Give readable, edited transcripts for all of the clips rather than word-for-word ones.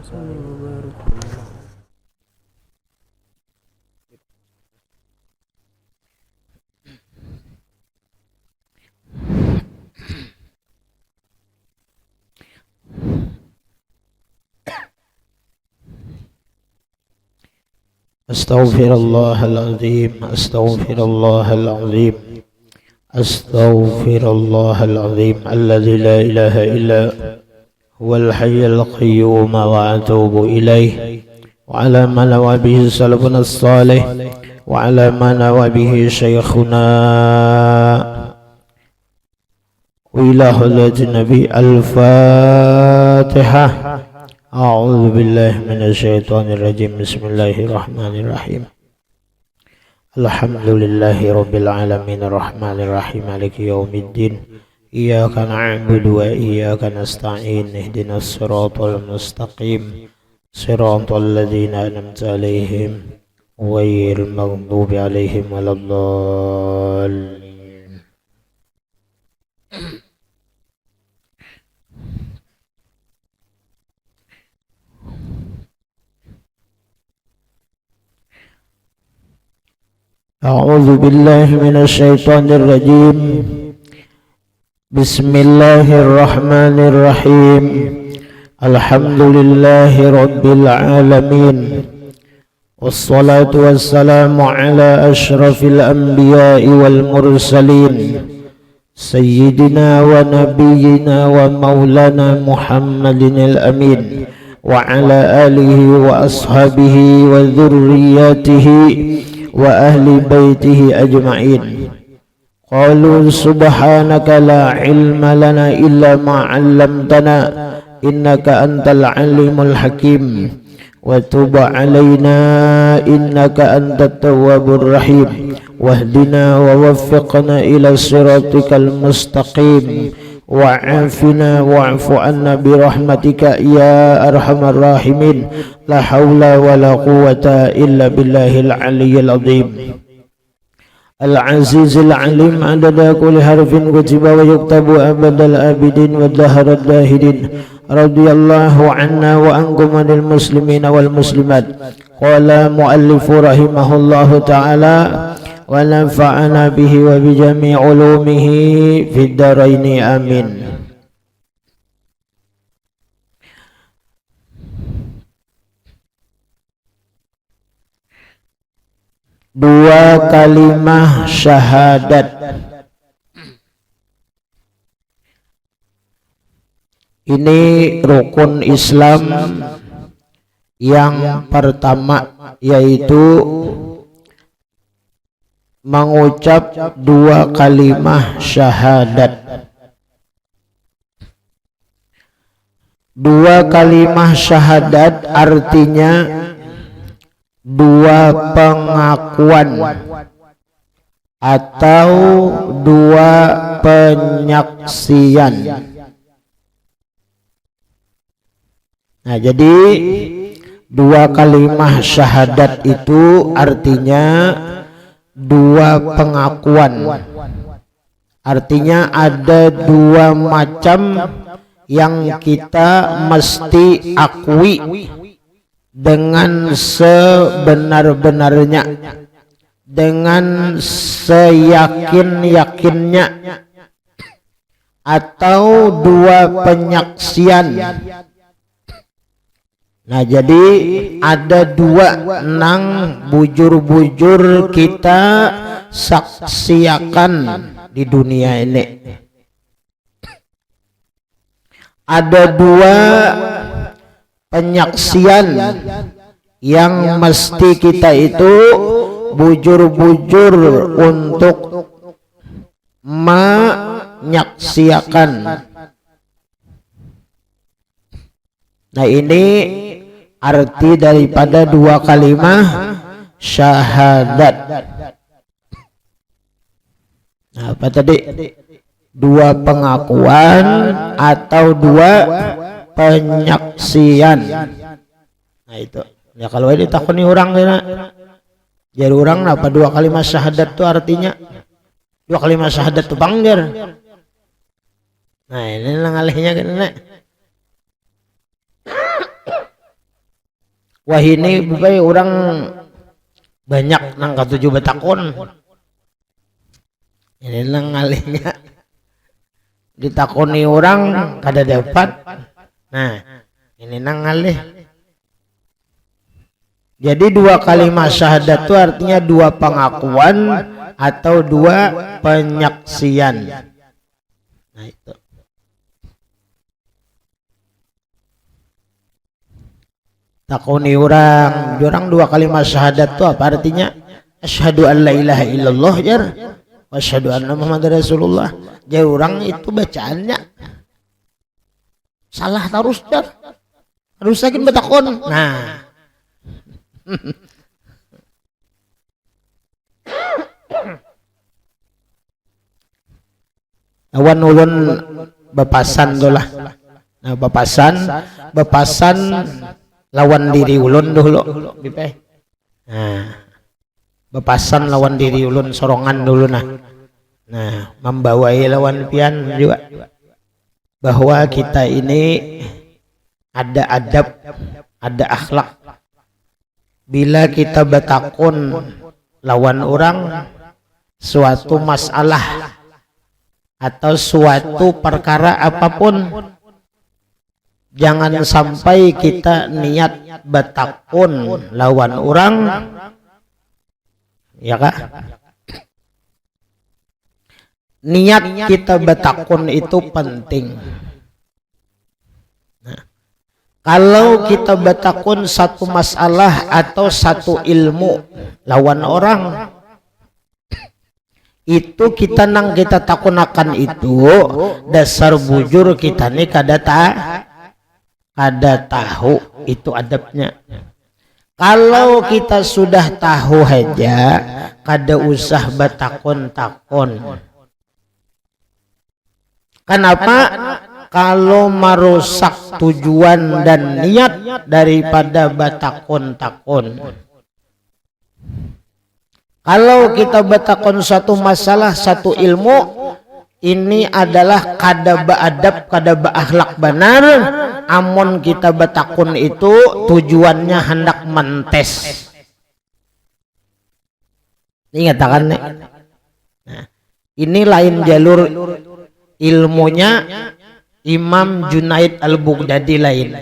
أستغفر الله العظيم أستغفر الله العظيم أستغفر الله العظيم الذي لا إله إلا هو الحي القيوم وأتوب إليه وعلى ما نوى به سلفنا الصالح وعلى ما نوى به شيخنا وإلى حضرة النبي الفاتحة. أعوذ بالله من الشيطان الرجيم. بسم الله الرحمن الرحيم. الحمد لله رب العالمين الرحمن الرحيم مالك يوم الدين إياك نعبد وإياك نستعين اهدنا الصراط المستقيم صراط الذين أنعمت عليهم غير المغضوب عليهم ولا الضالين. أعوذ بالله من الشيطان الرجيم. بسم الله الرحمن الرحيم. الحمد لله رب العالمين والصلاة والسلام على أشرف الأنبياء والمرسلين سيدنا ونبينا ومولانا محمد الأمين وعلى آله وأصحابه وذرياته وأهل بيته أجمعين. قالوا سبحانك لا علم لنا إلا ما علمتنا إنك أنت العليم الحكيم وتب علينا إنك أنت التواب الرحيم واهدنا ووفقنا إلى صراطك المستقيم وعافنا واعف عنا برحمتك يا أرحم الراحمين. لا حول ولا قوة إلا بالله العلي العظيم العزيز العليم عدد كل حرف كتب ويكتب أبد الآبدين والدهر الداهرين. رضي الله عنا وعنكم عن المسلمين والمسلمات. قال مؤلف رحمه الله تعالى ونفعنا به وبجميع علومه في الدارين آمين. Dua kalimah syahadat ini rukun Islam yang pertama, yaitu mengucap dua kalimah syahadat. Dua kalimah syahadat artinya dua pengakuan atau dua penyaksian. Nah, jadi dua kalimah syahadat itu artinya dua pengakuan. Artinya ada dua macam yang kita mesti akui dengan sebenar-benarnya, dengan seyakin-yakinnya, atau dua penyaksian. Nah, jadi ada dua nang bujur-bujur kita saksiakan di dunia ini. Ada dua penyaksian yang mesti kita itu bujur-bujur untuk menyaksiakan. Nah, ini arti daripada dua kalimah syahadat. Nah, apa tadi? Dua pengakuan atau dua penyaksian. Nah, itu ya, kalau ini takuni orang ya, jadi orang apa dua kalimat syahadat itu artinya dua kalimat syahadat itu bangger. Nah, ini ngalihnya kan. Wah ini bukan orang banyak nang katuju betakon. Ini nang ngalihnya ditakoni orang kada dapat. Nah, ini nang ngalih. Jadi dua kalimat syahadat itu artinya dua pengakuan atau dua penyaksian. Nah itu. Takoni orang dua kalimat syahadat itu apa artinya? Asyhadu an la ilaha illallah jar wa asyhadu anna muhammadar rasulullah. Jar orang itu bacaannya salah terus jar. Harus sakit betakon. Nah. Awan ulun bepasan dolah. Nah bepasan lawan diri ulun dulu. Nah, bepasan lawan diri ulun sorongan dulu nah. Nah, membawai lawan pian juga bahwa kita ini ada adab, ada akhlak. Bila kita betakun lawan orang suatu masalah atau suatu perkara apapun, jangan sampai kita niat betakun lawan orang, ya kak? Niat kita betakun itu penting. Kalau kita betakun satu masalah atau satu ilmu lawan orang, itu kita nang kita takunakan itu dasar bujur kita nih kada tahu itu adabnya. Kalau kita sudah tahu aja, kada usah betakun-takun. Kenapa? Kalau merusak tujuan dan niat daripada betakun-takun. Kalau kita betakun satu masalah, satu ilmu, ini adalah kada beadab, kada beakhlak benar. Amun kita betakun itu tujuannya hendak mentes. Ingat kan? Nah, ini lain jalur ilmunya Imam Junaid Al-Baghdadi lain.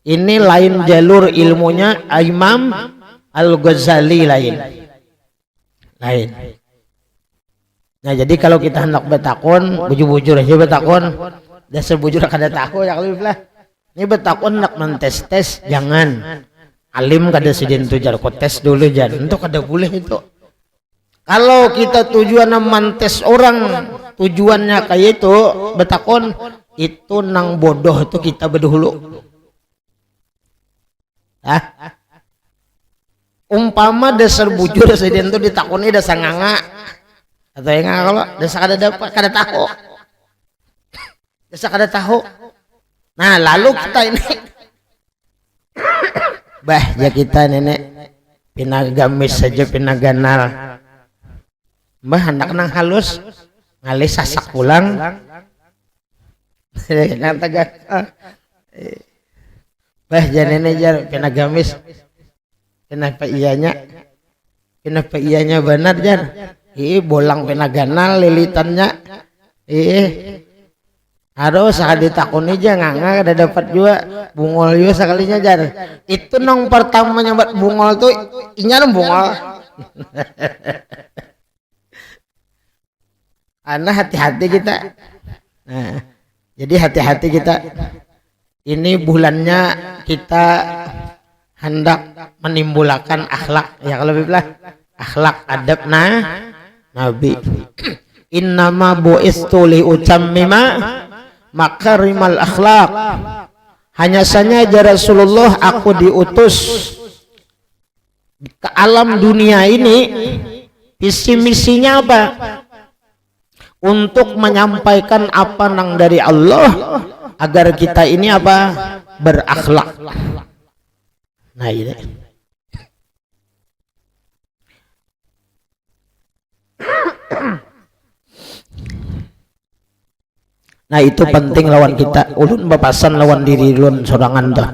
Ini lain jalur ilmunya Imam Al-Ghazali lain. Nah jadi kalau kita hendak betakun, bujur-bujur aja betakun. Dasar bujur kada tahu ya kalau bilang. Ini betakun hendak mentes-tes, jangan. Alim kada sidin tu jar, kok tes dulu jar. Untuk kada boleh itu. Kalau kita tujuannya mentes orang, tujuannya kayak itu betakun, itu nang bodoh itu kita berdahulu. Umpama dasar bujur sedih itu ditakuni dasar nganga atau yang nganga kalau dasar kada dapat kada tahu, dasar kada tahu. Nah lalu kita ini bah ya kita nenek pinagamis saja pinaganal bah anak nang halus ngalih sasak pulang. Bah jangan jar pinagamis. Kenapa ianya benar jar? Bolang pinaganal lilitannya. Harus ditakuni aja nganga ada dapat juga bungol juga sekalinya jar. Itu nong pertamanya buat bungol tuh inya bungol. Anak hati-hati kita. Nah, jadi hati-hati kita. Ini bulannya kita hendak menimbulkan akhlak, ya kalau bilang akhlak adab Nabi. Innama bu'istu li utammima makarimal akhlak. Hanya saja ya Rasulullah, aku diutus ke alam dunia ini, visi misinya apa? Untuk menyampaikan apa nang dari Allah agar kita ini apa? Berakhlak. Nah ini. Nah itu penting lawan kita. Ulun bepasan lawan diri ulun sorangan dah.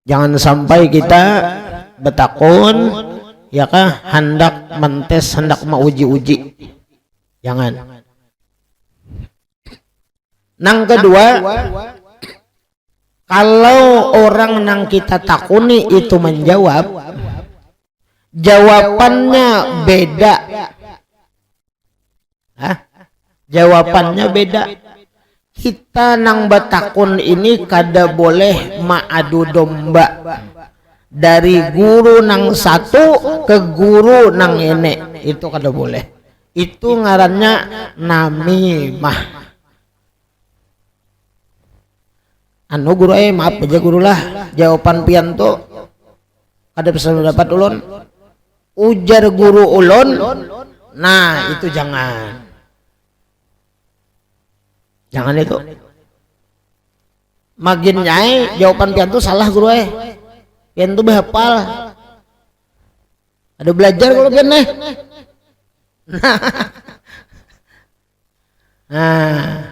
Jangan sampai kita betakun ya kah hendak mentes, hendak mauji-uji. Jangan. Nang kedua, kalau orang nang kita takuni itu menjawab, jawabannya beda. Jawabannya beda. Kita nang betakun ini kada boleh maadu domba dari guru nang satu ke guru nang ini, itu kada boleh. Itu ngarannya namimah. Anu guru maaf aja guru lah, jawaban pian tuh kada bisa dapat ulun, ujar guru ulun. Nah itu jangan itu. Magin nyai jawaban pian tuh salah guru pian tuh behapal. Ada belajar kalau pian nah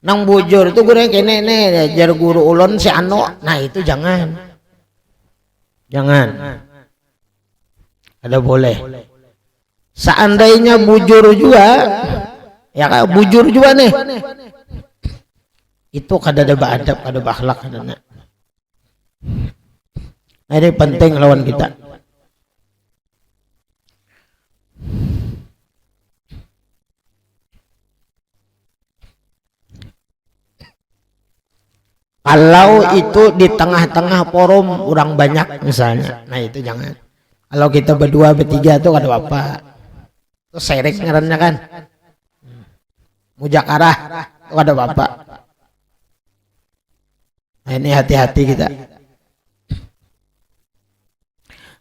nang bujur itu guru kene jar guru ulun si anu. Nah itu jangan ada boleh. Seandainya bujur juga ya kak, bujur juga nih itu kada ada beadab, kada beakhlak, kada. Nah ini penting lawan kita. Kalau itu di tengah-tengah forum orang banyak misalnya, nah itu jangan. Kalau kita berdua bertiga tuh kada apa, itu serik ngarannya kan, mujakarah itu kada apa. Nah ini hati-hati kita.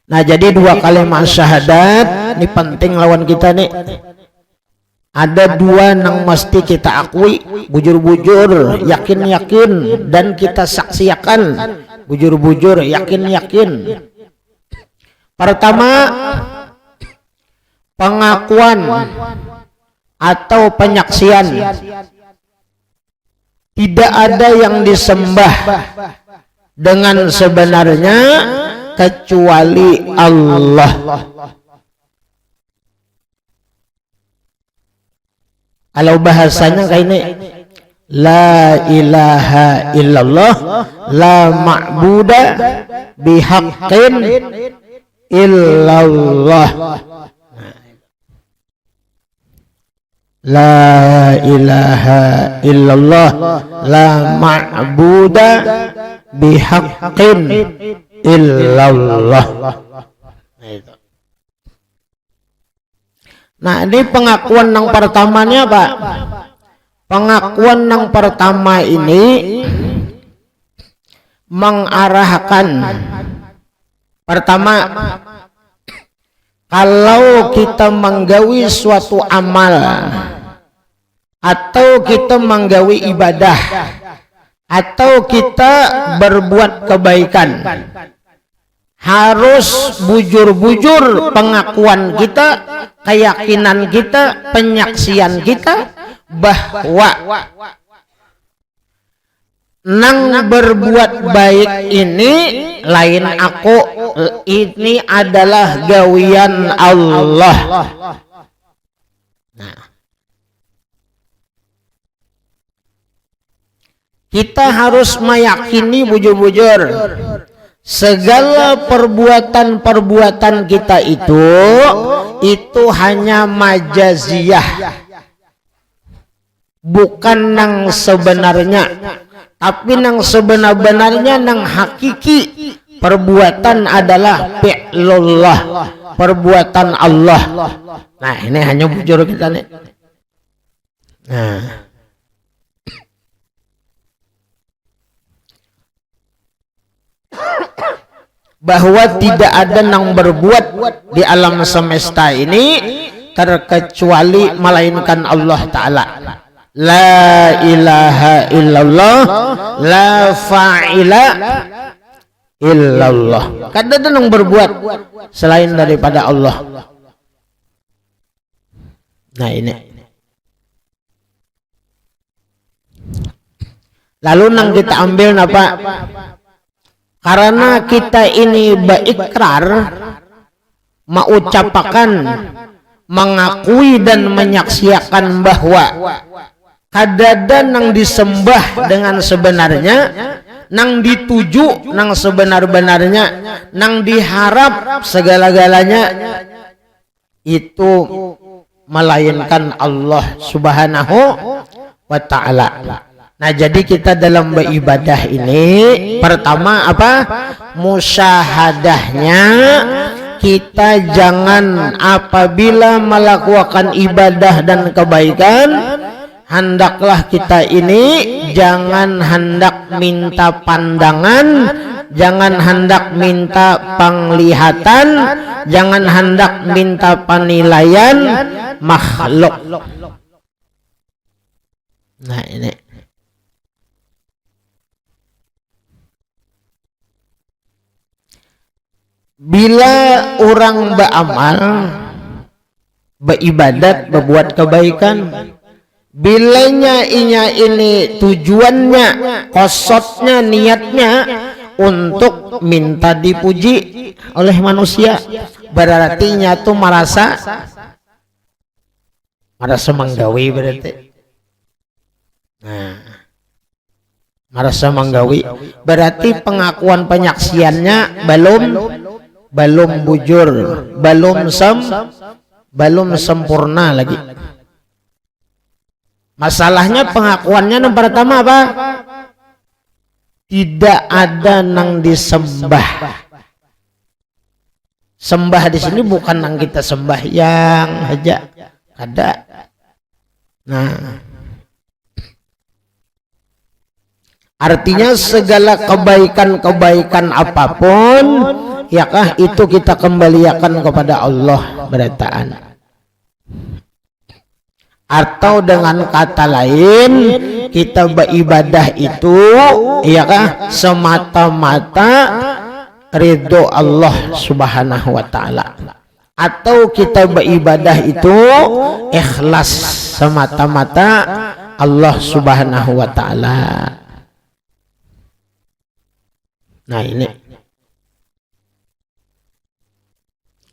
Nah jadi dua kalimat syahadat ini penting lawan kita nih. Ada dua yang mesti kita akui, bujur-bujur, yakin-yakin, dan kita saksiakan bujur-bujur, yakin-yakin. Pertama, pengakuan atau penyaksian tidak ada yang disembah dengan sebenarnya kecuali Allah. Kalau bahasanya kayak ini, la ilaha illallah, la ma'buda bihaqqin illallah. La ilaha illallah, la ma'buda bihaqqin illallah. Nah ini pengakuan yang pertamanya Pak. Pengakuan yang pertama ini mengarahkan, pertama, kalau kita menggawi suatu amal atau kita menggawi ibadah atau kita berbuat kebaikan, harus bujur-bujur pengakuan kita, keyakinan kita, penyaksian kita bahwa nang berbuat baik ini lain aku, ini adalah gawian Allah. Nah, kita harus meyakini bujur-bujur segala perbuatan-perbuatan kita itu hanya majaziyah, bukan nang sebenarnya, tapi nang sebenar-benarnya, nang hakiki perbuatan adalah fi'lullah, perbuatan Allah. Nah ini hanya bujur kita nih. Nah bahwa tidak ada yang berbuat di alam semesta ini terkecuali melainkan Allah Ta'ala. La ilaha illallah, la fa'ila illallah. Kada ada yang berbuat selain daripada Allah. Nah ini. Lalu nang kita ambil napa? Karena kita ini berikrar, mengucapkan, mengakui dan menyaksikan bahwa kadada nang disembah dengan sebenarnya, nang dituju nang sebenar-benarnya, nang diharap segala-galanya itu melainkan Allah Subhanahu wa ta'ala. Nah, jadi kita dalam beribadah ini pertama apa? Musyahadahnya kita jangan apabila melakukan ibadah dan kebaikan, hendaklah kita ini jangan hendak minta pandangan, jangan hendak minta penglihatan, jangan hendak minta penilaian makhluk. Nah, ini bila orang beramal, beribadat, berbuat kebaikan, bilanya ini tujuannya, kosotnya, niatnya untuk minta dipuji oleh manusia, berarti tuh merasa menggawi berarti. Nah, merasa menggawi berarti pengakuan penyaksiannya belum bujur, belum sempurna lagi. Masalahnya pengakuannya yang pertama apa? Tidak ada nang disembah. Sembah di sini bukan nang kita sembahyang aja, ada. Nah, artinya segala kebaikan apapun, yakah itu kita kembalikan kepada Allah berataan. Atau dengan kata lain, kita beribadah itu yakah semata-mata ridho Allah Subhanahu wa ta'ala. Atau kita beribadah itu ikhlas semata-mata Allah Subhanahu wa ta'ala. Nah,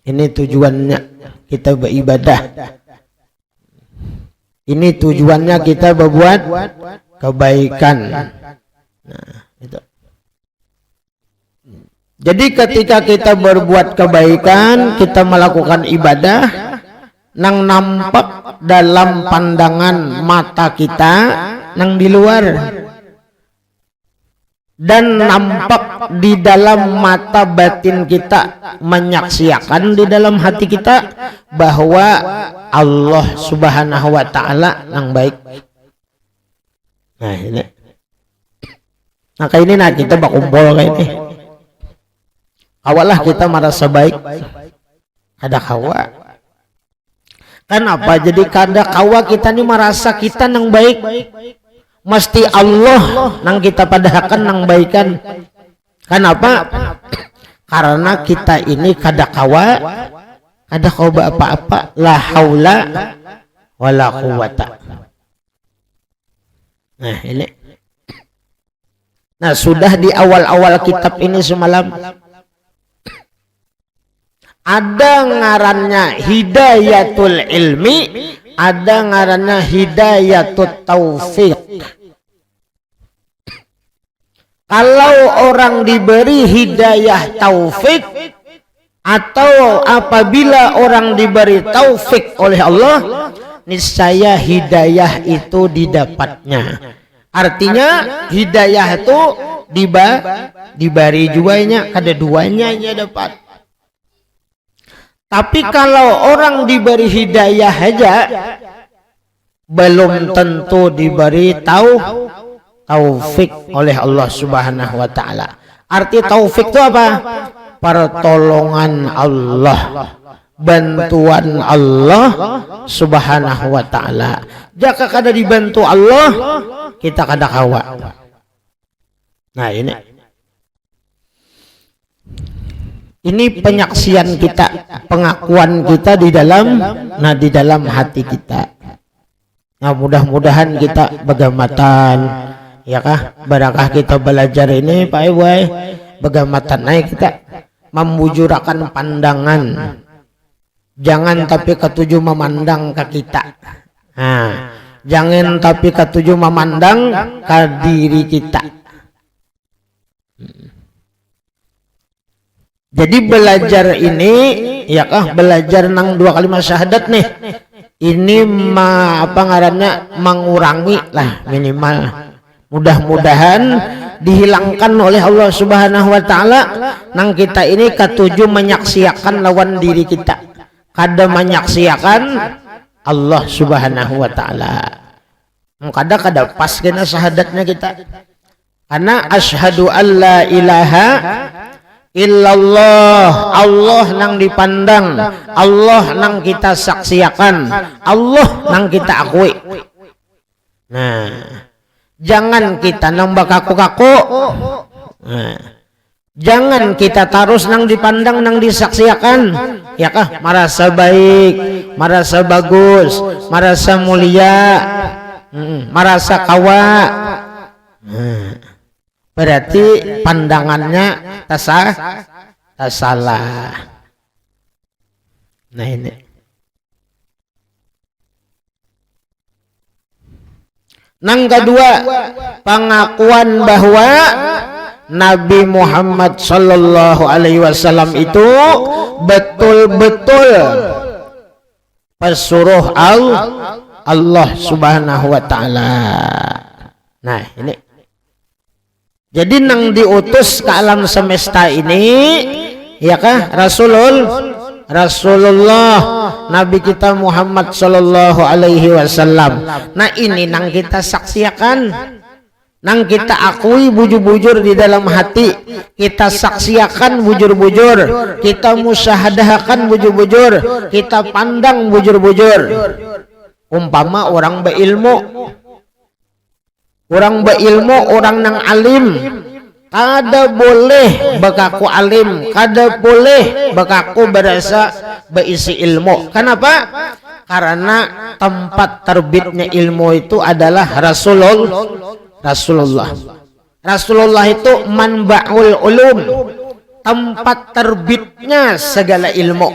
ini tujuannya kita beribadah. Ini tujuannya kita berbuat kebaikan. Nah, itu. Jadi ketika kita berbuat kebaikan, kita melakukan ibadah, nang nampak dalam pandangan mata kita, nang di luar, dan nampak di dalam mata batin kita, menyaksikan di dalam hati kita bahwa Allah Subhanahu wa ta'ala yang baik. Nah, ini. Nah, kayak ini kita berkumpul kayak ini. Awalah kita merasa baik. Kada kawa. Kenapa? Jadi kada kawa kita ini merasa kita yang baik. Mesti Allah nang kita padahkan nang baikan. Kenapa? Karena kita ini kada kawa apa-apa, la haula wala quwata. Nah, ini. Nah, sudah di awal-awal kitab ini semalam ada ngarannya hidayatul ilmi, ada ngarannya hidayatut taufiq. Kalau orang diberi hidayah taufik, atau apabila orang diberi taufik oleh Allah, niscaya hidayah itu didapatnya. Artinya hidayah itu diberi juanya, kada duanya ya dapat. Tapi kalau orang diberi hidayah aja, belum tentu diberi taufik oleh Allah Subhanahu wa ta'ala. Arti taufik itu apa? Pertolongan Allah, bantuan Allah Subhanahu wa ta'ala. Jika kada dibantu Allah, kita kada kawa. Nah, ini penyaksian kita, pengakuan kita di dalam hati kita. Nah, mudah-mudahan kita bergamatan, ya kah? Barakah kita belajar ini Pak Iwai, begamatan naik kita membujurakan pandangan, jangan tapi ketujuh memandang ke kita. Nah, jangan tapi ketujuh memandang ke diri kita. Jadi belajar ini ya kah, belajar nang dua kalimat syahadat nih, ini apa ngarannya mengurangi lah minimal, mudah-mudahan dihilangkan oleh Allah Subhanahu wa taala nang kita ini ketujuh menyaksiakan lawan diri kita, kada menyaksiakan Allah Subhanahu wa taala. Kada pas kena syahadatnya kita, karena asyhadu alla ilaha illallah, Allah nang dipandang, Allah nang kita saksiakan, Allah nang kita akui. Nah, jangan kita nambah kaku-kaku. Nah, jangan kita terus nang dipandang, nang disaksiakan, ya kah, merasa baik, merasa bagus, merasa mulia, merasa kawa. Berarti pandangannya salah. Nah ini. Nang kedua, pengakuan bahwa Nabi Muhammad sallallahu alaihi wasallam itu betul-betul pesuruh Allah Subhanahu wa taala. Nah, ini. Jadi nang diutus ke alam semesta ini ya kah Rasulullah Nabi kita Muhammad sallallahu alaihi wasallam. Nah ini nang kita saksiakan, nang kita akui bujur-bujur di dalam hati, kita saksiakan bujur-bujur, kita musyahadahkan bujur-bujur, kita pandang bujur-bujur. Umpama orang berilmu, orang nang alim, kada boleh bakaku alim, kada boleh bakaku berasa beisi ilmu. Kenapa? Karena tempat terbitnya ilmu itu adalah Rasulullah. Rasulullah itu manba'ul ulum, tempat terbitnya segala ilmu.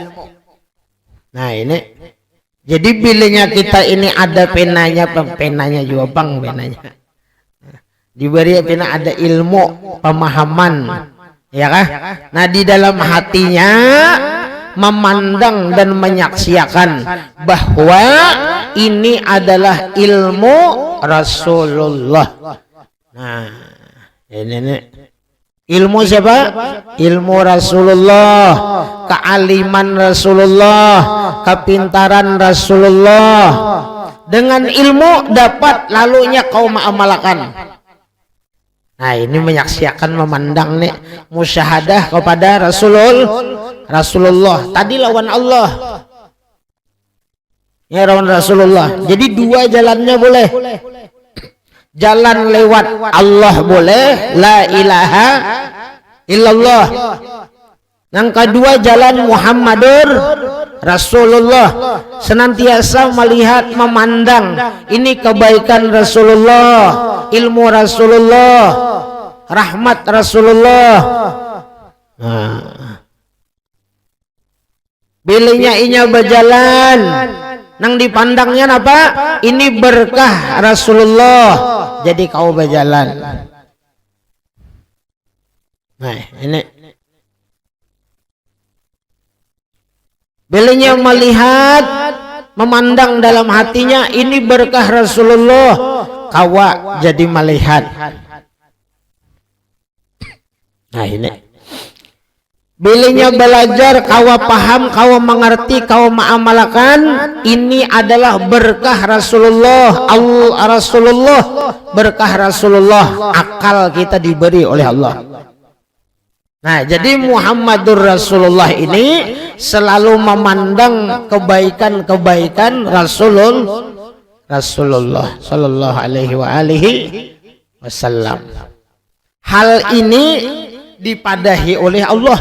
Nah ini, jadi bilanya kita ini ada penanya juga bang, penanya diberi pena ada ilmu pemahaman, ya kah? Nah di dalam hatinya memandang dan menyaksikan bahwa ini adalah ilmu Rasulullah. Nah ini ilmu siapa? Ilmu Rasulullah, kealiman Rasulullah, kepintaran Rasulullah. Dengan ilmu dapat lalunya kau mengamalkan. Nah ini menyaksikan, memandang nih, musyahadah kepada Rasulullah. Tadi lawan Allah, ya lawan Rasulullah. Jadi dua jalannya boleh. Jalan lewat Allah boleh, la ilaha illallah. Yang kedua jalan Muhammadur Rasulullah, senantiasa melihat, memandang ini kebaikan Rasulullah, ilmu Rasulullah, rahmat Rasulullah. Bilihnya inya berjalan, nang dipandangnya apa? Ini berkah Rasulullah, jadi kau berjalan. Nah ini bilihnya melihat, memandang dalam hatinya ini berkah Rasulullah, kawa jadi melihat. Nah ini bilihnya belajar, kawa paham, kawa mengerti, kawa mengamalkan, ini adalah berkah Rasulullah. Rasulullah, berkah Rasulullah, akal kita diberi oleh Allah. Nah jadi Muhammadur Rasulullah ini selalu memandang kebaikan-kebaikan Rasulullah sallallahu alaihi wasallam. Hal ini dipadahi oleh Allah.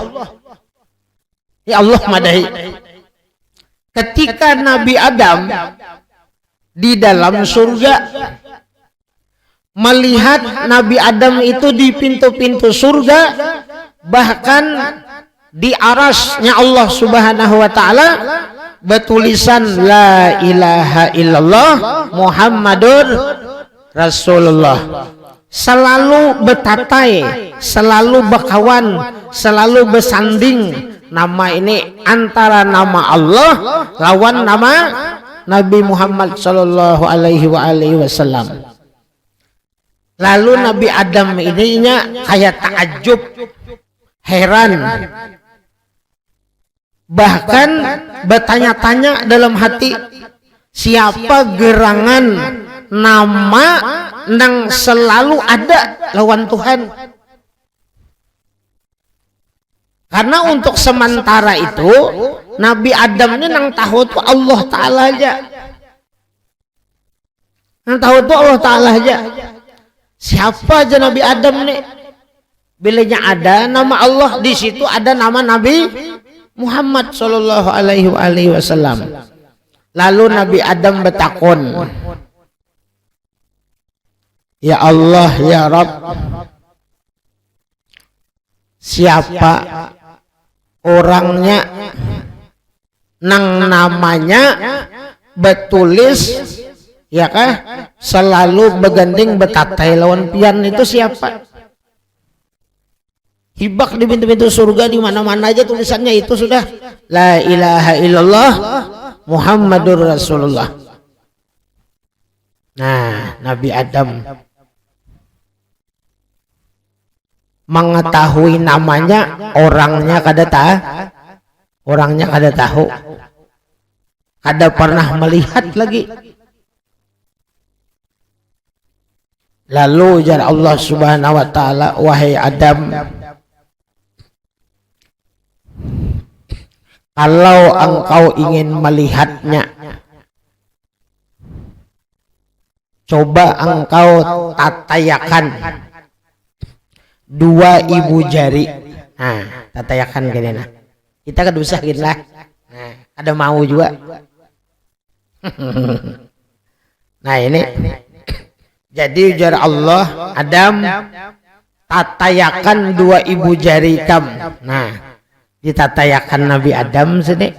Ya Allah madahi. Ketika Nabi Adam di dalam surga melihat Nabi Adam itu di pintu-pintu surga, bahkan di arasnya Allah Subhanahu wa taala bertulisan la ilaha illallah Muhammadur Rasulullah. Selalu betatai, selalu berkawan, selalu bersanding nama ini antara nama Allah lawan nama Nabi Muhammad sallallahu alaihi wasallam. Lalu Nabi Adam ininya kayak takjub, heran, bahkan bertanya-tanya dalam hati, siapa gerangan nama nang selalu ada lawan Tuhan. Karena untuk sementara itu Nabi Adam ini nang tahu tuh Allah Ta'ala aja, nang tahu tuh Allah Ta'ala aja. Siapa aja Nabi Adam nih, bilanya ada nama Allah, di situ ada nama Nabi Muhammad sallallahu alaihi wasallam. Lalu Nabi Adam bertakon, ya Allah ya Rabb, siapa orangnya nang namanya betulis ya kah selalu beganding betatai lawan pian, itu siapa? Hibak di pintu-pintu surga di mana-mana aja tulisannya itu sudah la ilaha illallah Muhammadur Rasulullah. Nah, Nabi Adam mengetahui namanya, orangnya kada tahu, kada pernah melihat lagi. Lalu ujar Allah Subhanahu wa taala, wahai Adam, kalau engkau ingin melihatnya, coba engkau tatayakan dua ibu jari. Nah, tatayakan gini nah. Kita kan usah gini lah. Nah, ada mau juga. Nah, ini. Jadi ujar Allah, Adam, tatayakan dua ibu jari kamu. Nah, ditatayakan Nabi Adam sini.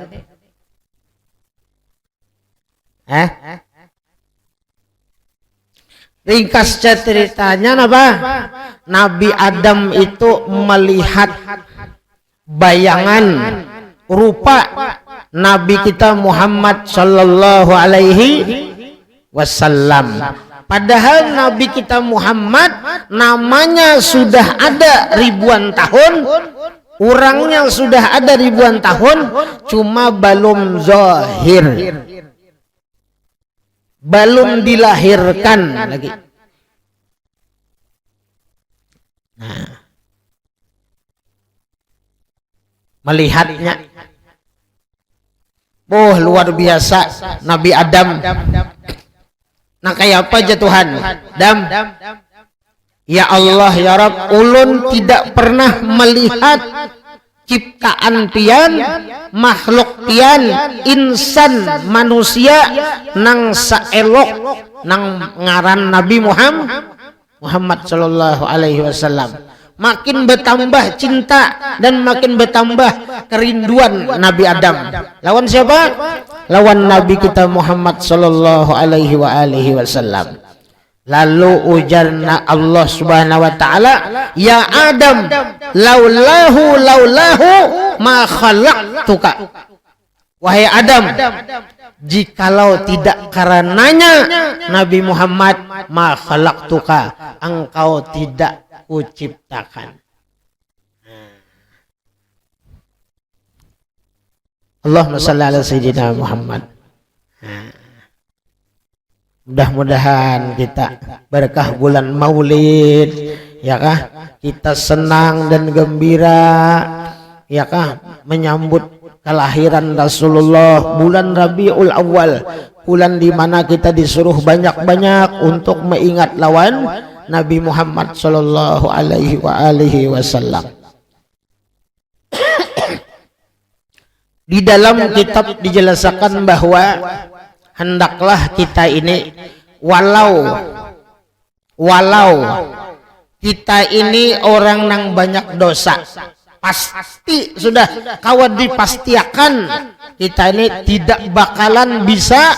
Ringkas ceritanya apa? Nabi Adam itu melihat bayangan rupa Nabi kita Muhammad sallallahu alaihi wasallam. Padahal Nabi kita Muhammad namanya sudah ada ribuan tahun, orangnya sudah ada ribuan tahun, cuma belum zahir, belum dilahirkan lagi. Nah, melihatnya, oh luar biasa Nabi Adam. Nah, kayak apa aja Tuhan? Adam, ya Allah ya Rabb, ulun tidak pernah melihat ciptaan pian, makhluk pian, insan manusia nang saelok nang ngaran Nabi Muhammad sallallahu alaihi wasallam. Makin bertambah cinta dan makin bertambah kerinduan Nabi Adam. Lawan siapa? Lawan Nabi kita Muhammad sallallahu alaihi wasallam. Lalu ujarna Allah Subhanahu wa taala, ya Adam, laulahu ma khalaqtuka. Wahai Adam, jikalau tidak karenanya Nabi Muhammad, ma khalaqtuka, engkau tidak kuciptakan. Allahumma shalli ala sayyidina Muhammad. Mudah-mudahan kita berkah bulan Maulid, ya kah? Kita senang dan gembira, ya kah? Menyambut kelahiran Rasulullah, bulan Rabiul Awal, bulan di mana kita disuruh banyak-banyak untuk mengingat lawan Nabi Muhammad sallallahu alaihi wasallam. Di dalam kitab dijelaskan bahwa hendaklah kita ini walau kita ini orang yang banyak dosa. Pasti sudah kawat dipastikan kita ini tidak bakalan bisa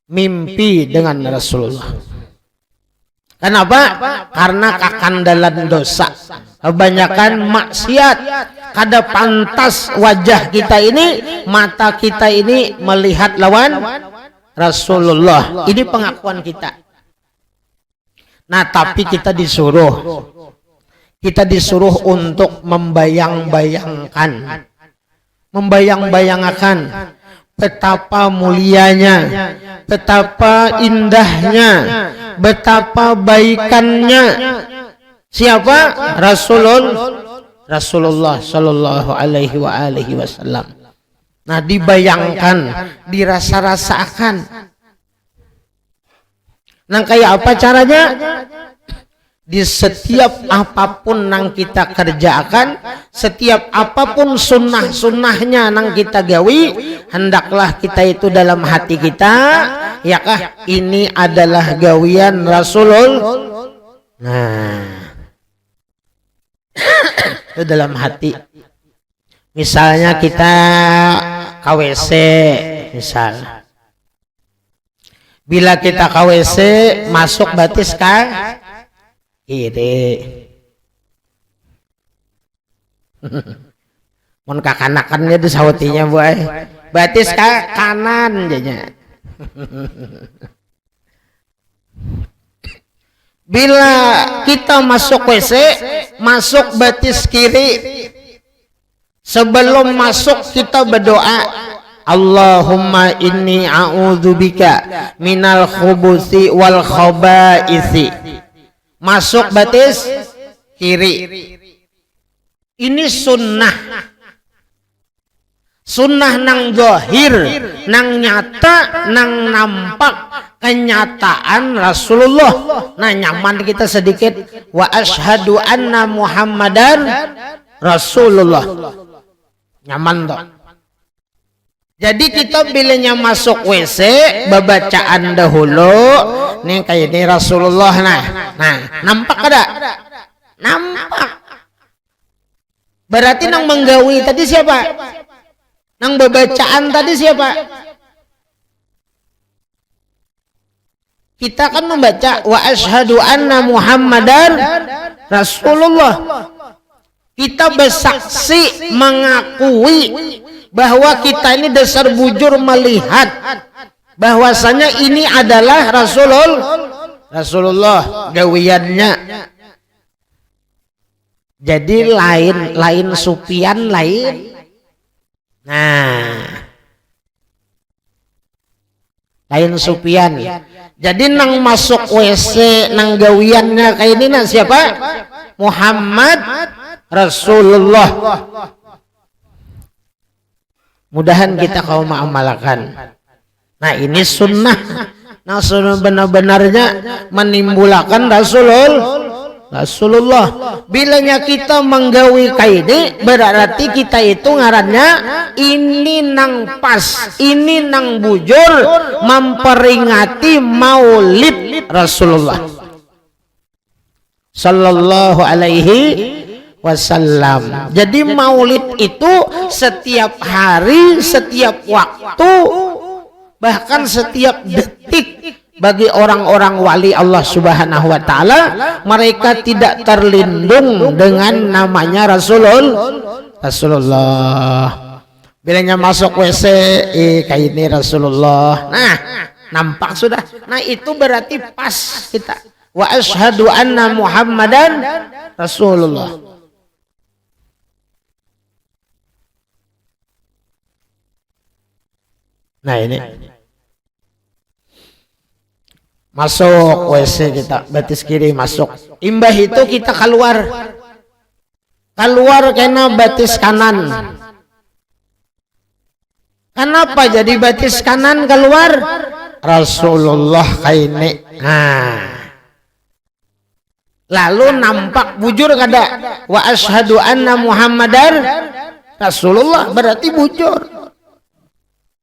mimpi dengan Rasulullah. Kenapa? Karena kakandalan dosa, kebanyakan maksiat. Kada pantas wajah kita ini, mata kita ini melihat lawan Rasulullah. Ini pengakuan kita. Nah, tapi kita disuruh untuk membayang-bayangkan betapa mulianya, betapa indahnya, betapa baikannya siapa? Rasulullah Shallallahu Alaihi Wasallam. Nah, dibayangkan, dirasa-rasakan. Nah, kayak apa caranya? Di setiap apapun yang kita kerjakan, setiap apapun sunnah-sunnahnya yang kita gawi, hendaklah kita itu dalam hati kita, yakah ini adalah gawian Rasulullah. Nah, itu dalam hati. Misalnya kita KWC, misal. Bila kita KWC masuk batis kan? Kiri. Mun kakanakannya disautinya boy. Batis ka kanan jadinya. Bila kita masuk WC, masuk batis kiri. Sebelum masuk kita berdoa, Allahumma inni a'udzubika minal khubuthi wal khaba'isi. Masuk batis kiri. Ini sunnah nang zahir, nang nyata, nang nampak kenyataan Rasulullah. Nah, nyaman kita sedikit. Wa ashhadu anna Muhammadan Rasulullah. Nyaman toh. Jadi kita bilanya masuk WC, babacaan dahulu. Nih kayak ini Rasulullah. Nah, nampak ada? Nampak. Berarti nang menggawi tadi siapa? Nang babacaan tadi siapa? Kita kan membaca wa asyhadu anna Muhammadan Rasulullah. Kita bersaksi mengakui bahwa kita ini dasar bujur melihat bahwasanya ini adalah Rasulullah gawiannya. Jadi lain supian lain. Nah, lain supian. Jadi nang masuk WC nang gawiannya kayak ini nah siapa? Muhammad Rasulullah. Mudahan kita kau mengamalkan. Nah, ini sunnah. Nah, sunnah benar-benarnya menimbulkan Rasulullah. Bilanya kita menggawi kaini, berarti kita itu ngarannya ini nang pas, ini nang bujur memperingati maulid Rasulullah Sallallahu Alaihi Wasallam. Jadi maulid itu setiap hari, setiap waktu, bahkan setiap detik bagi orang-orang wali Allah Subhanahu wa taala, mereka tidak terlindung dengan namanya Rasulullah. Bilanya masuk WC, kayak ini Rasulullah. Nah, nampak sudah. Nah, itu berarti pas kita. Wa asyhadu anna Muhammadan Rasulullah. Nah, ini masuk WC kita batis kiri masuk. Imbah itu kita keluar kena batis kanan. Kenapa jadi batis kanan keluar? Rasulullah kaini. Nah, lalu nampak bujur kada? Wa asyhadu anna Muhammadan Rasulullah, berarti bujur.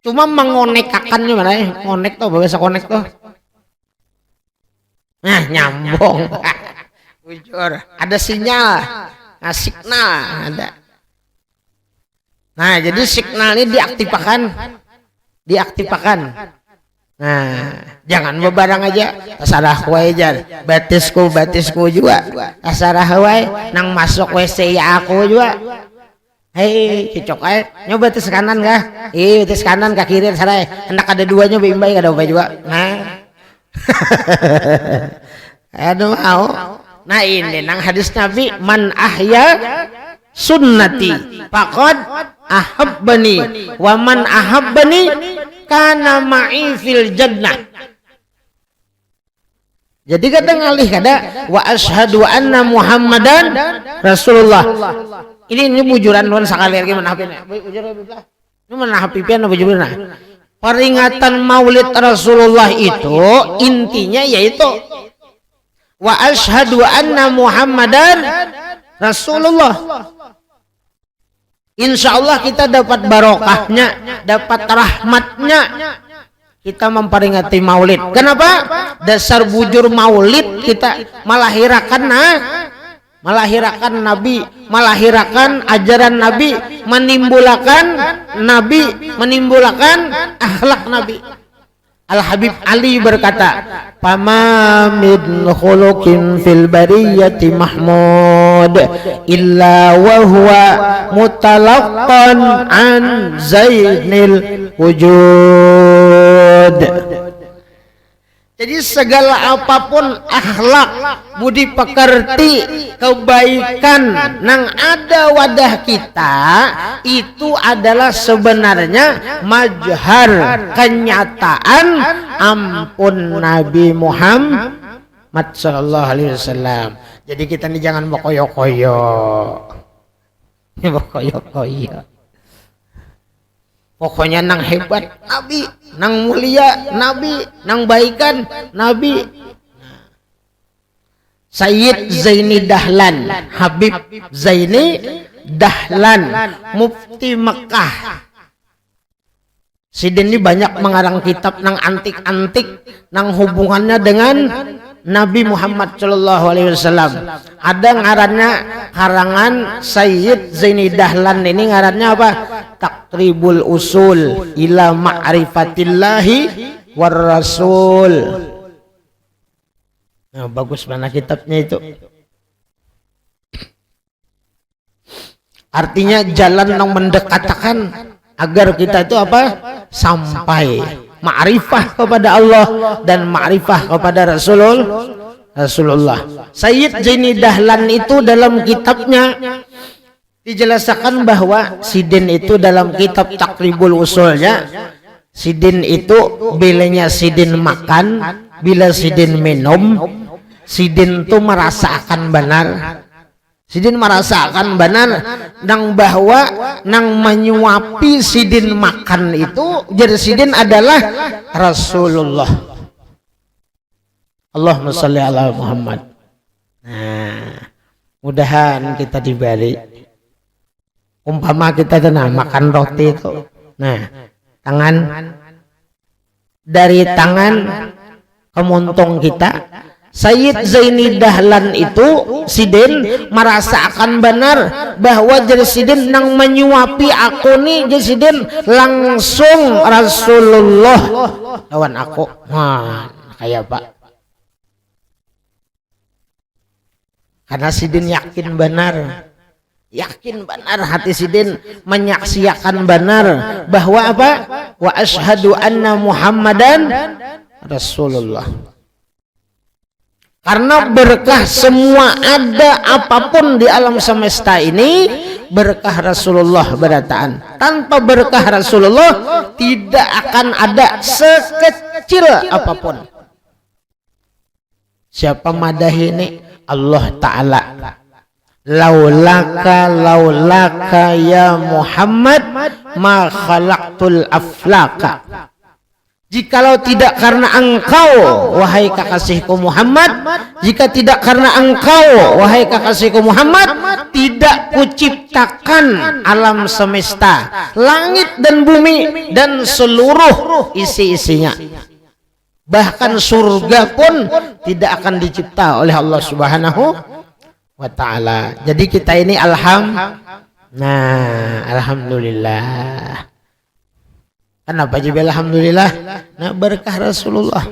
Cuma mengonekakannya mana ya? Konek tuh, bahasa konek tuh. Nah, nyambung. Bujur. Ada sinyal. Nah, signal ada. Nah, jadi signal ini diaktifkan. Nah, jangan bebarang aja. Terserah wae jan. Batisku juga. Terserah wae nang masuk WC ya aku juga. Hei, cocok aja. Nyoba tes kanan kah? Tes kanan ke kiri sarai. Hendak ada duanya bimbay kada apa juga. Nah. Aduh mau. Nah ini nang hadis Nabi, man ahya sunnati faqad ahabbani wa man ahabbani kana ma'i fil jannah. Jadi kata ngalih kada wa asyhadu anna Muhammadan Rasulullah. Ini bujuran nuan sakali lagi menahapin. Ini menahapipian apa judulnya? Peringatan Maulid Rasulullah itu intinya yaitu wa asyhadu anna Muhammadan Rasulullah. Insya Allah kita dapat barokahnya, dapat rahmatnya. Kita memperingati Maulid. Kenapa? Dasar bujur Maulid kita melahirkan Nabi, melahirkan ajaran Nabi, menimbulkan akhlak Nabi. Al-Habib Ali berkata, "Fama min khuluqin fil bariyati mahmud illa wa huwa mutalaqqan an zainil wujud." Jadi segala apapun akhlak, budi pekerti, kebaikan nang ada wadah kita itu adalah sebenarnya majhar kenyataan ampun Nabi Muhammad sallallahu alaihi wasallam. Jadi kita ini jangan bokoyo-koyo. Bokoyo-koyo. Pokoknya nang hebat Nabi, nang mulia Nabi, nang baikan Nabi. Sayyid Zaini Dahlan, Habib Zaini Dahlan, Mufti Mekah. Sidin ini banyak mengarang kitab nang antik-antik, nang hubungannya dengan Nabi Muhammad Shallallahu Alaihi Wasallam. Ada ngarannya karangan Sayyid Zaini Dahlan ini ngarannya apa? Taqribul Usul ila Ma'rifatillahi war Rasul. Nah, bagus mana kitabnya itu. Artinya jalan yang mendekatkan agar kita itu apa? Sampai ma'rifah kepada Allah dan ma'rifah kepada Rasulullah. Sayyid Zaini Dahlan itu dalam kitabnya dijelaskan bahwa Sidin itu dalam kitab Taqribul Usulnya, Sidin itu bilanya Sidin makan, bila Sidin minum, Sidin itu merasakan benar. Sidin merasakan benar nang bahwa nang menyuapi Sidin makan itu jadi Sidin adalah Rasulullah. Allahumma sholli ala Muhammad. Nah, mudahan kita diberi. Umpama kita tenang makan roti itu. Nah, tangan dari tangan ke muntung kita. Sayyid Zaini Dahlan itu Sidin merasakan benar bahwa jadi Sidin nang menyuapi aku nih, jadi Sidin langsung Rasulullah lawan aku. Wah, kayak Pak. Karena Sidin yakin benar hati Sidin menyaksikan benar bahwa apa? Wa asyhadu anna Muhammadan Rasulullah. Karena berkah semua ada apapun di alam semesta ini berkah Rasulullah berataan. Tanpa berkah Rasulullah tidak akan ada sekecil apapun. Siapa madah ini? Allah Ta'ala. Laulaka ya Muhammad ma khalaqtul aflaka. Jikalau tidak karena engkau wahai kekasihku Muhammad, jika tidak karena engkau wahai kekasihku Muhammad, tidak kuciptakan alam semesta, langit dan bumi dan seluruh isi-isinya. Bahkan surga pun tidak akan dicipta oleh Allah Subhanahu wa taala. Jadi kita ini alhamdulillah. Kenapa juga alhamdulillah? Nah, berkah Rasulullah.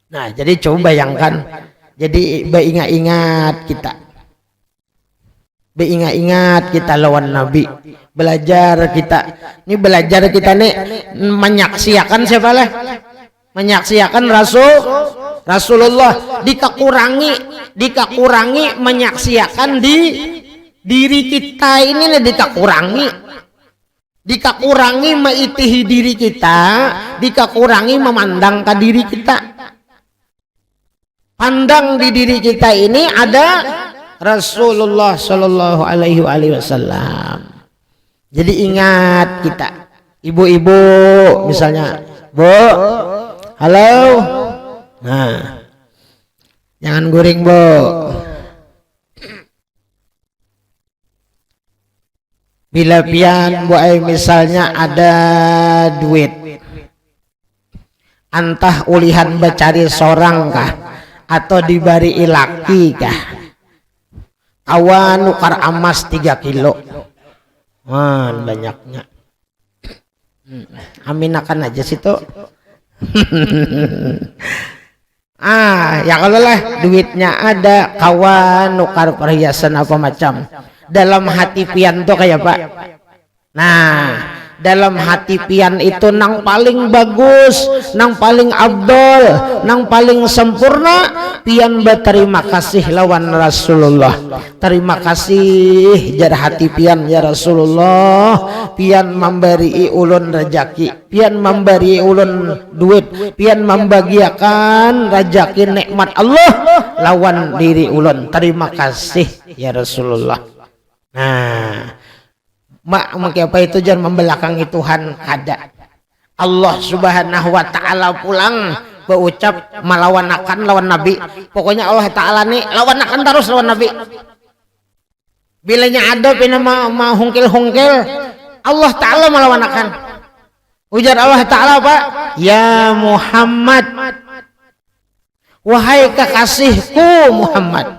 Nah, jadi coba bayangkan. Jadi beringat-ingat kita. Beringat-ingat kita lawan Nabi. Belajar kita. Ini belajar kita nih menyaksikan siapa lah? Menyaksikan Rasulullah. Dikakurangi menyaksikan di diri kita ini nih dikakurangi meitihi diri kita, dikakurangi memandang ke diri kita. Pandang di diri kita ini ada Rasulullah Shallallahu Alaihi Wasallam. Jadi ingat kita, ibu-ibu misalnya, Bu, halo, nah, jangan guring Bu. Bila pian Bu ai misalnya ada duit, antah ulihan becari sorang kah atau dibari laki kah, awan nukar emas 3 kilo, banyaknya. Amin akan aja situ. Ya kalau lah duitnya ada, kawan nukar perhiasan apa macam, dalam hati pian tuh kayak Pak. Nah, dalam hati pian itu nang paling bagus, nang paling abdol, nang paling sempurna, pian berterima kasih lawan Rasulullah. Terima kasih jar hati pian ya Rasulullah, pian memberi ulun rezeki, pian memberi ulun duit, pian membagiakan rezeki nikmat Allah lawan diri ulun. Terima kasih ya Rasulullah. Nah, apa itu jangan membelakangi Tuhan kada. Allah Subhanahu wa taala pulang berucap melawanakan lawan Nabi. Pokoknya Allah taala nih lawanakan terus lawan Nabi. Bilanya ada pina mau hungkil-hungkil, Allah taala melawanakan. Ujar Allah taala apa? Ya Muhammad, wahai kekasihku Muhammad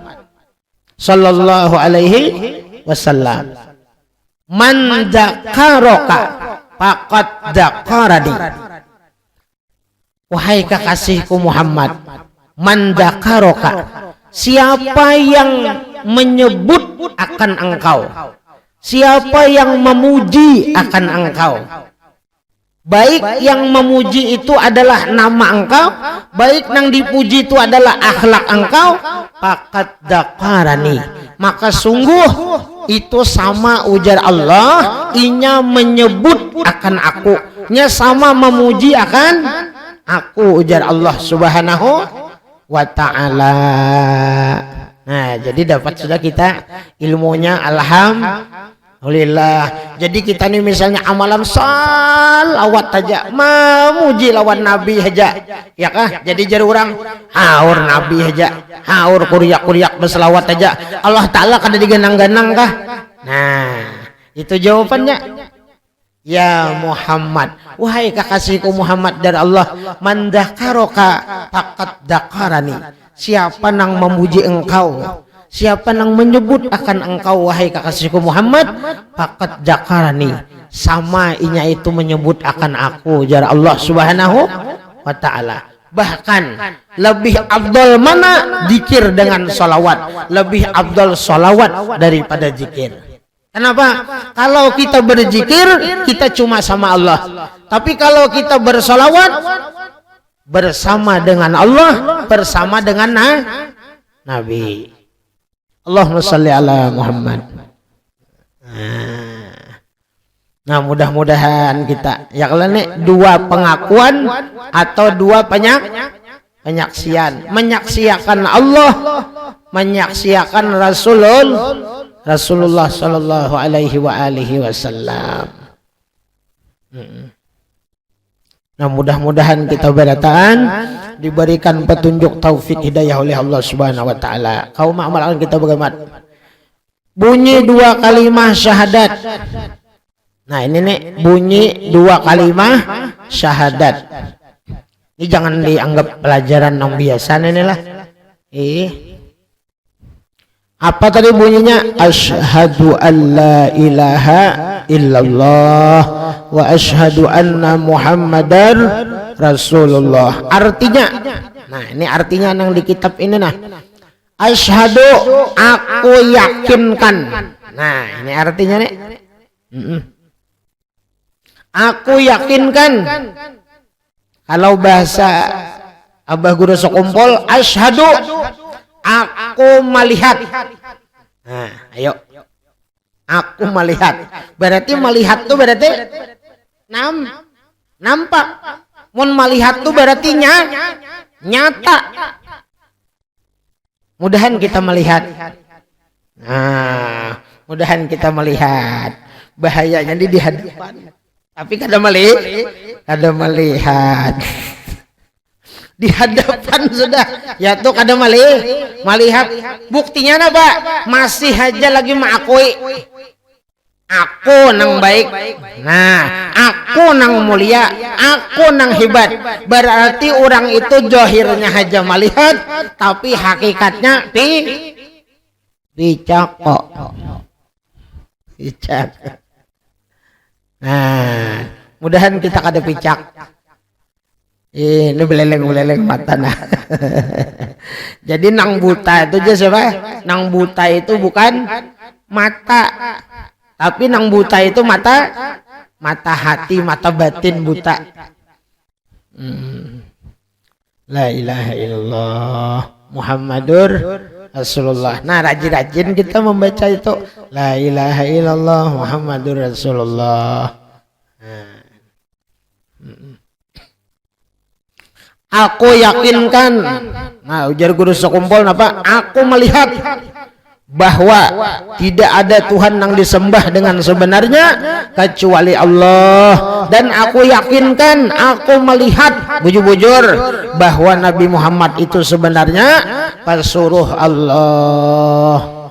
sallallahu alaihi wasallam, man dzakaraka faqad dzakarani. Wahai kekasihku Muhammad, man dzakaraka, siapa yang menyebut akan engkau, siapa yang memuji akan engkau, baik yang memuji itu adalah nama engkau, baik yang dipuji itu adalah akhlak engkau, faqad dzakarani, maka sungguh itu sama ujar Allah, inya menyebut akan aku, nya sama memuji akan aku ujar Allah Subhanahu wa ta'ala. Nah, jadi dapat sudah kita ilmunya alhamdulillah. Jadi kita nih misalnya amalan salawat aja, memuji lawan Nabi aja, ya kah? Jadi jar orang haur Nabi aja, haur kuriak-kuriak berselawat aja, Allah Ta'ala kada diganang-ganang kah? Nah, itu jawabannya. Ya Muhammad, wahai kekasihku Muhammad dari Allah, man dzakaraka faqad dzakarani, siapa nang memuji engkau, siapa nang menyebut akan engkau wahai kekasihku Muhammad, faqad dzakarani, sama inya itu menyebut akan aku jar Allah Subhanahu wa ta'ala. Bahkan lebih afdal mana zikir dengan salawat, lebih afdal salawat daripada zikir. Kenapa? Kalau kita berzikir kita cuma sama Allah, tapi kalau kita bersalawat bersama dengan Allah, bersama dengan Nabi. Allahumma shalli ala Muhammad. Nah, mudah-mudahan kita ya kalau nih dua pengakuan atau dua penyaksian, menyaksikan Allah, menyaksikan Rasulullah sallallahu alaihi wa alihi wasallam. Nah, mudah-mudahan kita berataan diberikan petunjuk taufik hidayah oleh Allah Subhanahu wa taala. Kau amalkan kita bagaimana? Bunyi 2 kalimah syahadat. Nah, ini nih bunyi 2 kalimah syahadat. Ini jangan dianggap pelajaran yang biasa ini lah. Apa tadi bunyinya? Asyhadu an la ilaha illallah wa asyhadu anna Muhammadar Rasulullah. Artinya, nah ini artinya yang di kitab ini nah. Asyhadu, aku yakinkan. Nah ini artinya nih. Aku yakinkan. Kalau bahasa Abah Guru Sokumpol, asyhadu, aku melihat. Nah, ayo. Aku melihat. Berarti melihat tuh berarti nampak. Mun melihat tuh berarti nyata. Mudahan kita melihat. Nah, mudahan kita melihat. Bahayanya di hadapan. Tapi kada melihat. Di hadapan sudah. Ya tuh kada melihat. Buktinya apa? Masih aja lagi mengakui. Aku nang baik. Nah, aku nang mulia, aku nang hebat. Berarti orang itu johirnya aja melihat, tapi hakikatnya picak kok. Picak. Nah, mudahan kita kada picak. Ini beleleng mata nah. Jadi nang buta itu aja siapa? Nang buta itu bukan mata. Tapi nang buta itu mata hati, mata batin buta. La ilaha illallah Muhammadur Rasulullah. Nah, rajin-rajin kita membaca itu. La ilaha illallah Muhammadur Rasulullah. Aku yakinkan. Nah, ujar Guru Sokumpol apa? Aku melihat bahwa tidak ada Tuhan yang disembah dengan sebenarnya kecuali Allah, dan aku yakinkan, aku melihat bujur-bujur bahwa Nabi Muhammad itu sebenarnya pesuruh Allah.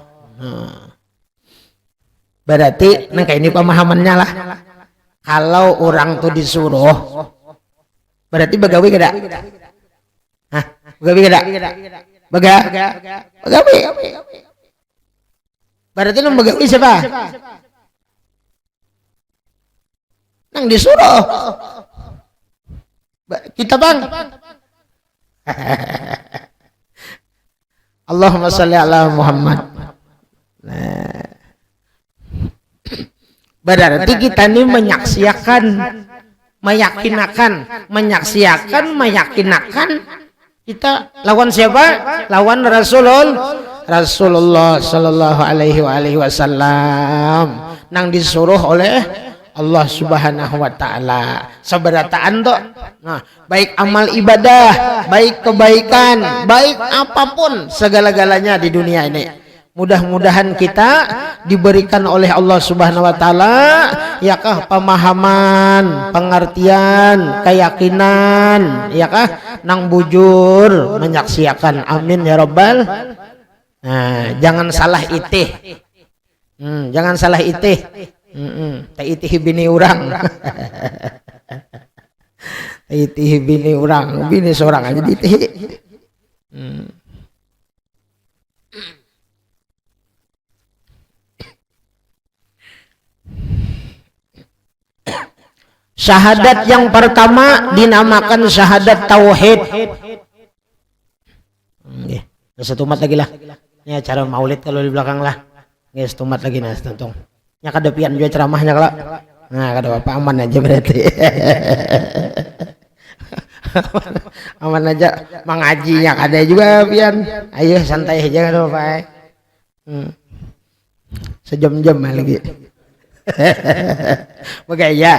Berarti nah kayak ini pemahamannya lah. Kalau orang tuh disuruh berarti begawi kada? Hah? Begawi kada? Begawi. Berarti nang begawi siapa? Nang disuruh. Kita bang. Allahumma sholli ala Muhammad. Nah. Berarti kita ini menyaksikan, meyakinakan kita lawan siapa? Lawan Rasulullah sallallahu alaihi wasallam nang disuruh oleh Allah Subhanahu wa taala. Seberataan tuh. Nah, baik amal ibadah, baik kebaikan, baik apapun segala-galanya di dunia ini. Mudah-mudahan kita diberikan oleh Allah Subhanahu wa taala yakah pemahaman, pengertian, keyakinan, yakah nang bujur menyaksikan. Amin ya rabbal. Nah, jangan salah itih. Jangan salah itih. Tak itih bini orang. Itih bini orang, bini seorang aja ditih. Syahadat yang pertama dinamakan syahadat tauhid. Satu umat lagi lah. Ini acara maulid kalau di belakang lah. Satu umat lagi nah tentung. Nya kadepian juga ceramahnya kalau. Nah, kada apa aman aja berarti. aman aja mengajinya kada juga pian. Ayo santai aja kada apa. Sejam-jam lagi. Begaya.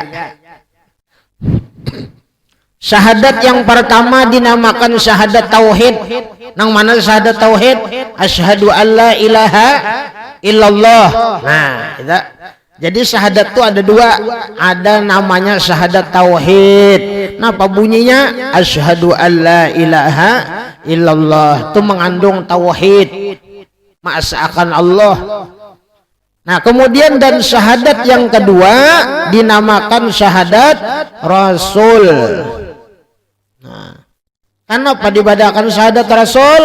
Syahadat yang pertama dinamakan syahadat tauhid. Nang mana syahadat tauhid? Asyhadu alla ilaha illallah. Nah, kita. Jadi syahadat itu ada dua. Ada namanya syahadat tauhid. Nah, apa bunyinya? Asyhadu alla ilaha illallah. Itu mengandung tauhid. Mengesahkan Allah. Nah, kemudian dan syahadat yang kedua dinamakan syahadat Rasul. Nah, Kenapa dibadakan syahadat Rasul?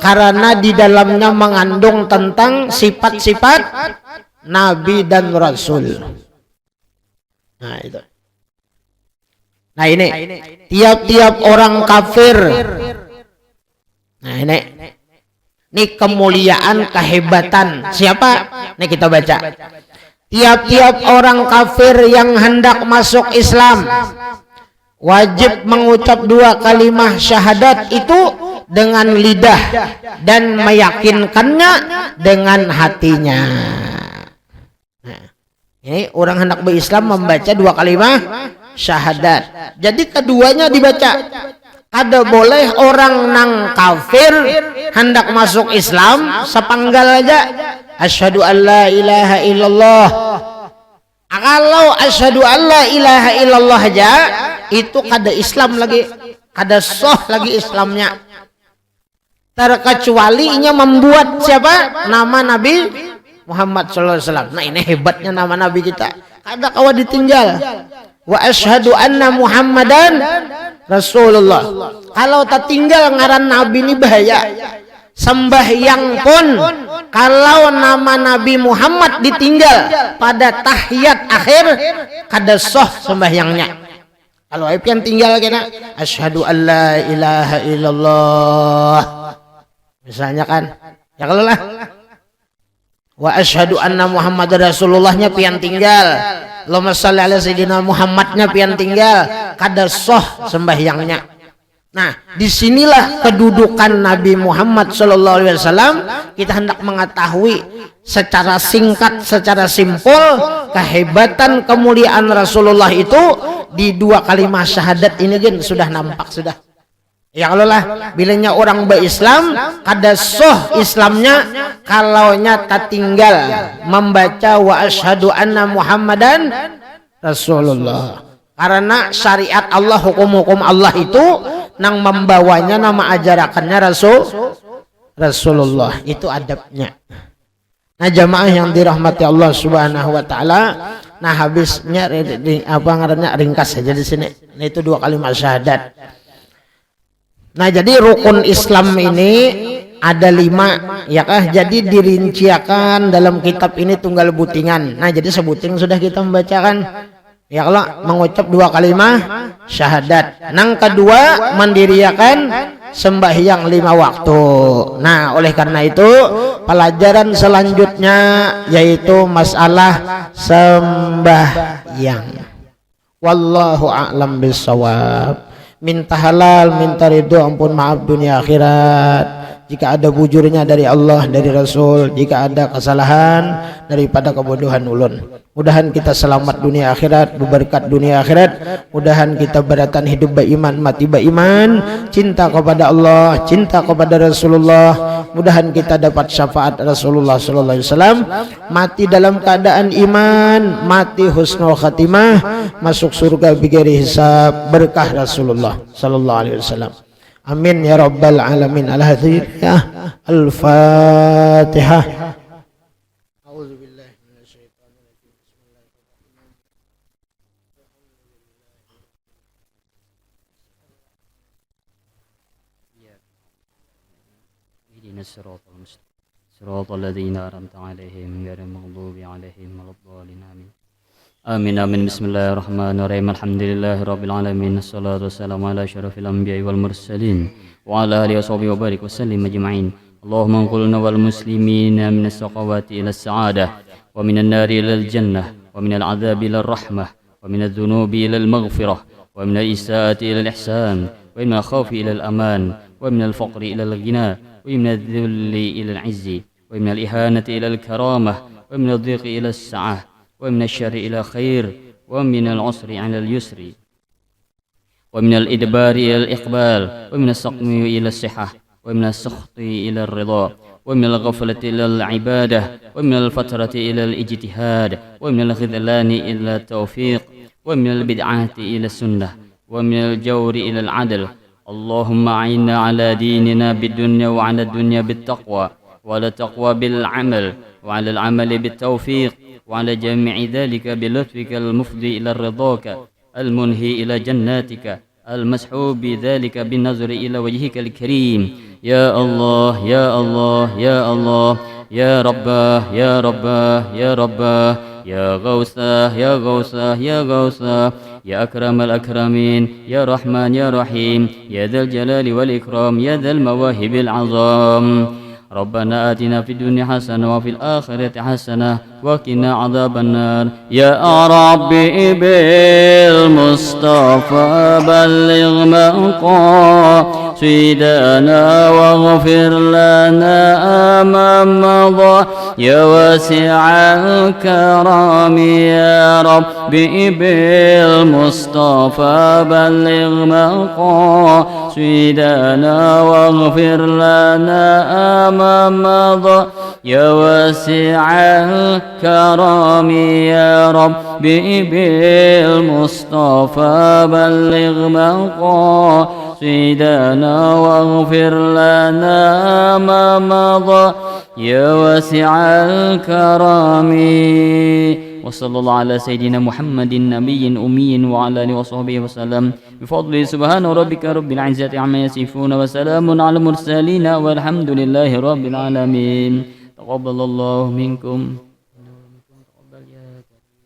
Karena di dalamnya mengandung tentang sifat-sifat Nabi dan Rasul. Nah itu. Nah ini tiap-tiap orang kafir. Nah ini kemuliaan, kehebatan siapa? Ini kita baca. Tiap-tiap orang kafir yang hendak masuk Islam wajib mengucap 2 kalimat syahadat itu dengan lidah dan meyakinkannya dengan hatinya. Nah, ini orang hendak berislam membaca 2 kalimat syahadat. Jadi keduanya dibaca. Ada boleh orang nang kafir hendak masuk Islam sepanggal aja asyhadu alla ilaha illallah. Kalau asyhadu alla ilaha illallah aja itu kada Islam lagi, kada sah lagi Islamnya. Terkecuali nya membuat siapa? Nama Nabi Muhammad sallallahu alaihi wasallam. Nah ini hebatnya nama Nabi kita. Kada kawa ditinggal. Wa asyhadu anna Muhammadan Rasulullah. Kalau tak tinggal ngaran Nabi ini bahaya. Sembahyang pun kalau nama Nabi Muhammad ditinggal pada tahiyat akhir kada sah sembahyangnya. Kalau yang tinggal kena asyhadu alla ilaha illallah. Misalnya kan, ya kalau lah wa asyhadu anna Muhammadar Rasulullahnya pian tinggal. Allahumma shalli ala sayyidina Muhammadnya pian tinggal, kada sah sembahyangnya. Nah, disinilah kedudukan Nabi Muhammad sallallahu alaihi wasallam. Kita hendak mengetahui secara singkat, secara simpel kehebatan kemuliaan Rasulullah itu di 2 kalimat syahadat ini kan sudah nampak sudah. Ya kalau lah bilanya orang berislam kada sah Islamnya kalaunya tak tinggal membaca wa asyhadu anna Muhammadan Rasulullah. Karena syariat Allah, hukum-hukum Allah itu nang membawanya nama ajarakannya Rasulullah, itu adabnya. Nah jamaah yang dirahmati Allah Subhanahu wa taala, nah habisnya apa ngarannya ringkas saja di sini. Nah itu 2 kalimat syahadat. Nah jadi rukun Islam ini ada 5 ya kah, jadi dirinciakan dalam kitab ini tunggal butingan. Nah jadi sebuting sudah kita membacakan ya kalau mengucap 2 kalimat syahadat. Nang kedua mendiriakan sembahyang 5 waktu. Nah oleh karena itu pelajaran selanjutnya yaitu masalah sembahyang. Wallahu a'lam bissawab. Minta halal, minta ridho, ampun maaf dunia akhirat. Jika ada bujurnya dari Allah, dari Rasul, jika ada kesalahan daripada kebodohan ulun. Mudahan kita selamat dunia akhirat, berberkat dunia akhirat. Mudahan kita beratan hidup beriman, mati beriman, cinta kepada Allah, cinta kepada Rasulullah. Mudahan kita dapat syafaat Rasulullah sallallahu alaihi wasallam, mati dalam keadaan iman, mati husnul khatimah, masuk surga bighairi hisab, berkah Rasulullah sallallahu alaihi wasallam. Amin ya rabbal alamin. Al-Fatihah. Al-Fatihah. A'udzubillahi minasyaitonir rajim. Bismillahirrahmanirrahim. Ihdinas siratal mustaqim. Siratal ladzina an'amta 'alaihim ghairil maghdubi 'alaihim waladdallin. Amin. Amin amin. Bismillahirrahmanirrahim. Alhamdulillahirabbil alamin. Wassalatu wassalamu ala asyrafil anbiya'i wal mursalin wa ala alihi washabihi wa barik wasallim ajma'in. Allahumma qulna wal muslimina minas saqawati ila as-sa'adah wa minan nari ila al-jannah wa minal 'adzabi ila ar-rahmah wa minadh dhunubi ila al-maghfirah wa minal isaati ila al-ihsan wa minal khawfi ila al-aman wa minal faqri ila al-ghina wa minadh dhulli ila al-'izzi wa minal ihanati ila al-karamah wa minadh dhiqi ila as-sa'ah ومن الشر إلى خير ومن العسر على اليسر ومن الإدبار إلى الإقبال ومن السقم إلى الصحة ومن السخط إلى الرضا ومن الغفلة إلى العبادة ومن الفترة إلى الاجتهاد ومن الخذلان إلى التوفيق ومن البدعة إلى السنة ومن الجور إلى العدل. اللهم أعنا على ديننا بالدنيا وعلى الدنيا بالتقوى وعلى التقوى بالعمل وعلى العمل بالتوفيق وعلى جميع ذلك بلطفك المفضي إلى رضاك المنهي إلى جناتك المسحوب بذلك بالنظر إلى وجهك الكريم. يا الله يا الله يا الله يا رباه يا رباه يا رباه يا غوثاه يا غوثاه يا غوثاه يا أكرم الأكرمين يا رحمن يا رحيم يا ذا الجلال والإكرام يا ذا المواهب العظام. ربنا آتنا في الدنيا حسنة وفي الآخرة حسنة وقنا عذاب النار. يا ربي بالمصطفى بلغ مقاصدنا واغفر لنا ما مضى يا واسع الكرم. يا ربي بالمصطفى بلغ مقاصدنا واغفر لنا ما مضى يا واسع الكرم. يا ربي بالمصطفى بلغ مقاصدنا واغفر لنا ما مضى يا واسع الكرم. وصلى الله على سيدنا محمد نبي أمي وعلى آله وصحبه وسلم بفضل سبحان ربك رب العزة عما يصفون وسلام على المرسلين والحمد لله رب العالمين. تقبل الله منكم.